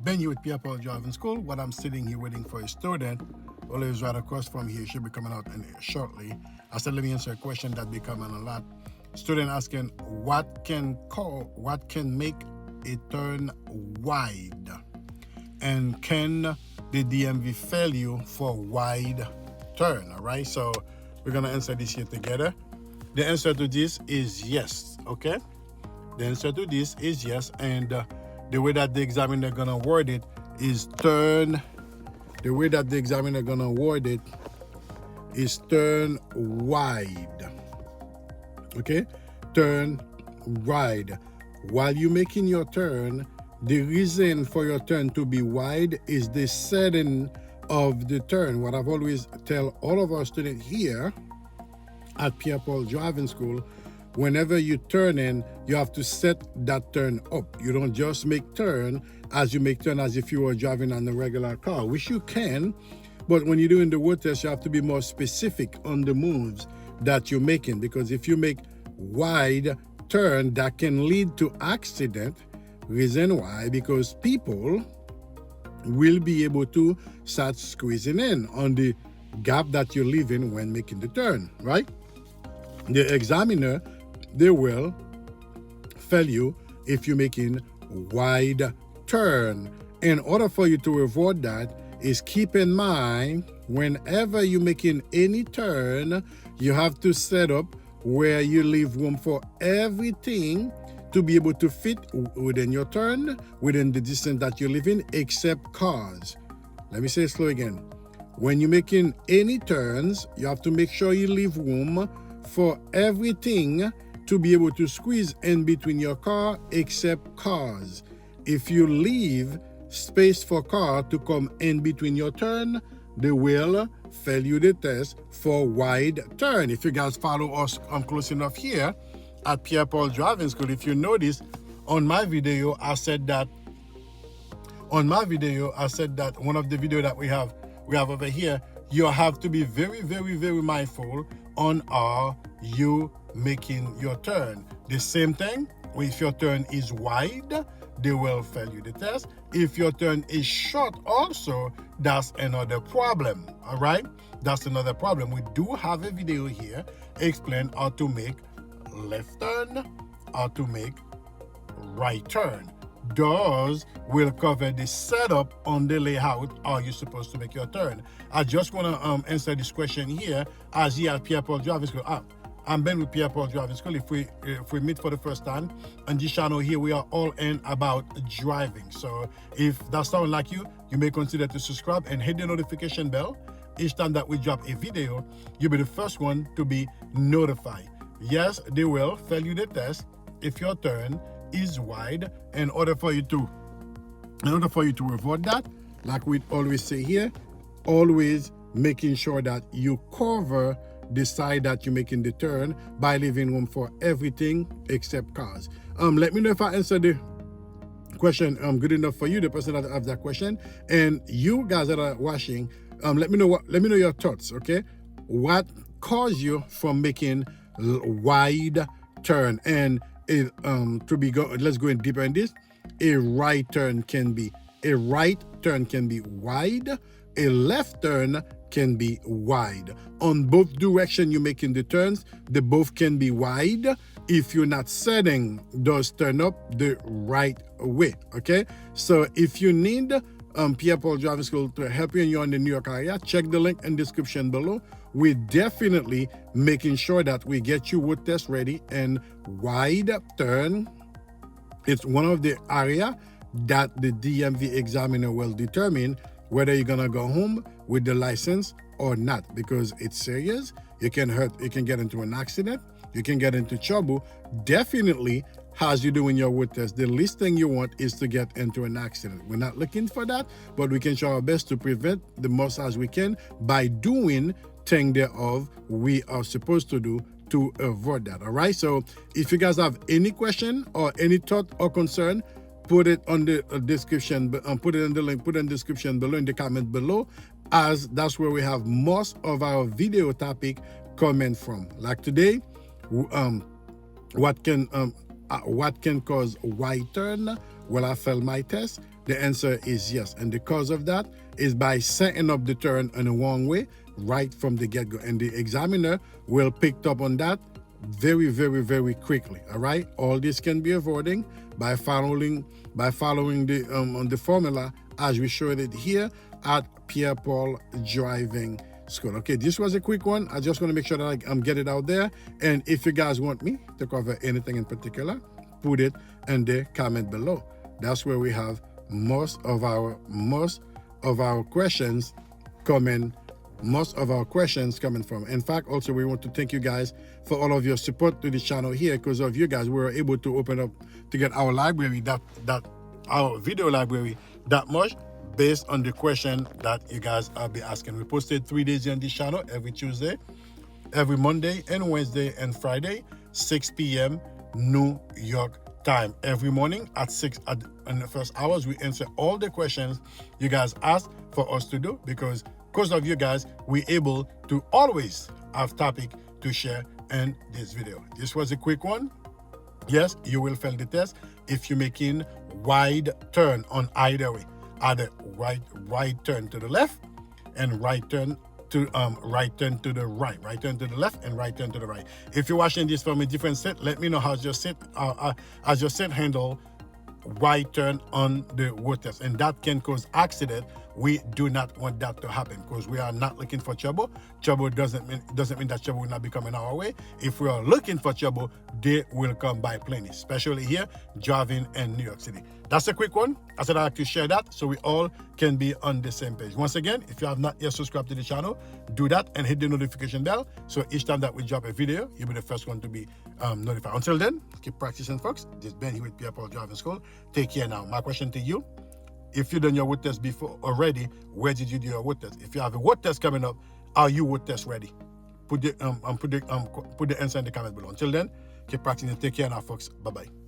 been here with Pierre driving school. What I'm sitting here waiting for a student, always right across from here, should be coming out shortly. I said, let me answer a question that be coming a lot. Student asking, what can make a turn wide? And can the DMV fail you for wide turn? All right, so we're gonna answer this here together. The answer to this is yes. Okay, the answer to this is yes, and the way that the examiner gonna word it is turn. The way that the examiner gonna word it is turn wide. Okay, turn wide. While you're making your turn, the reason for your turn to be wide is the setting of the turn. What I've always tell all of our students here at Pierre Driving School, whenever you turn in, you have to set that turn up. You don't just make turn as you make turn as if you were driving on a regular car, which you can, but when you're doing the road test, you have to be more specific on the moves that you're making, because if you make wide turn, that can lead to accident. Reason why? Because people will be able to start squeezing in on the gap that you're leaving when making the turn, right? The examiner, they will fail you if you're making wide turn. In order for you to avoid that, is keep in mind, whenever you're making any turn, you have to set up where you leave room for everything to be able to fit within your turn, within the distance that you're leaving, except cars. Let me say it slow again. When you're making any turns, you have to make sure you leave room for everything to be able to squeeze in between your car, except cars. If you leave space for car to come in between your turn, they will fail you the test for wide turn. If you guys follow us close enough here at Pierre Driving School, if you notice on my video, I said that one of the video that we have over here, you have to be very, very, very mindful on are you making your turn. The same thing, if your turn is wide, they will fail you the test. If your turn is short also, that's another problem, all right? That's another problem. We do have a video here explain how to make left turn, how to make right turn. Those will cover the setup on the layout how you're supposed to make your turn. I just want to answer this question here as here at Pierre Driving School. I'm Ben with Pierre Driving School. If we meet for the first time on this channel here, we are all in about driving. So if that sounds like you may consider to subscribe and hit the notification bell. Each time that we drop a video, you'll be the first one to be notified. Yes, they will fail you the test if your turn is wide. In order for you to avoid that, like we always say here, always making sure that you cover the side that you're making the turn by leaving room for everything except cars. Let me know if I answered the question good enough for you, the person that have that question, and you guys that are watching, let me know your thoughts. Okay, what caused you from making wide turn? And let's go in deeper in this. A right turn can be wide. A left turn can be wide. On both directions you're making the turns, they both can be wide if you're not setting those turn up the right way. Okay, so if you need Pierre Driving School to help you and you're in the New York area, check the link in the description below. We're definitely making sure that we get you road test ready, and wide turn, it's one of the area that the DMV examiner will determine whether you're gonna go home with the license or not, because it's serious. You can get into an accident, you can get into trouble. Definitely, as you're doing your road test, the least thing you want is to get into an accident. We're not looking for that, but we can try our best to prevent the most as we can by doing things thereof we are supposed to do to avoid that. All right, so if you guys have any question or any thought or concern, put it on the description, put it in the link, put it in the description below, in the comment below, as that's where we have most of our video topic coming from. Like today, what can what can cause right turn? Will I fail my test? The answer is yes. And the cause of that is by setting up the turn in the wrong way right from the get-go. And the examiner will pick up on that very, very, very quickly. All right. All this can be avoided by following the formula as we showed it here at Pierre Paul Driving School. Okay, this was a quick one. I just want to make sure that I'm get it out there. And if you guys want me to cover anything in particular, put it in the comment below. That's where we have most of our questions coming from. In fact, also we want to thank you guys for all of your support to the channel here. Because of you guys, we were able to open up to get our library, our video library, that much based on the question that you guys are be asking. We posted 3 days on this channel, every Tuesday, every Monday and Wednesday and Friday, 6 p.m. New York time. Every morning at 6 in the first hours, we answer all the questions you guys ask for us to do, because of you guys, we're able to always have topic to share in this video. This was a quick one. Yes, you will fail the test if you're making wide turn on either way, either right turn to the left and right turn to the right, right turn to the left and right turn to the right. If you're watching this from a different set, let me know how's your set handle right turn on the road test, and that can cause accident. We do not want that to happen, because we are not looking for trouble. Trouble doesn't mean that trouble will not be coming our way. If we are looking for trouble, they will come by plenty, especially here driving in New York City. That's a quick one. I said I'd like to share that so we all can be on the same page. Once again, if you have not yet subscribed to the channel, do that and hit the notification bell, so each time that we drop a video, you'll be the first one to be notified. Until then, keep practicing, folks. This is Ben here with Pierre Paul Driving School. Take care now. My question to you: if you done your road test before already, where did you do your road test? If you have a road test coming up, are you road test ready? Put the answer in the comment below. Until then, keep practicing. Take care now, folks. Bye bye.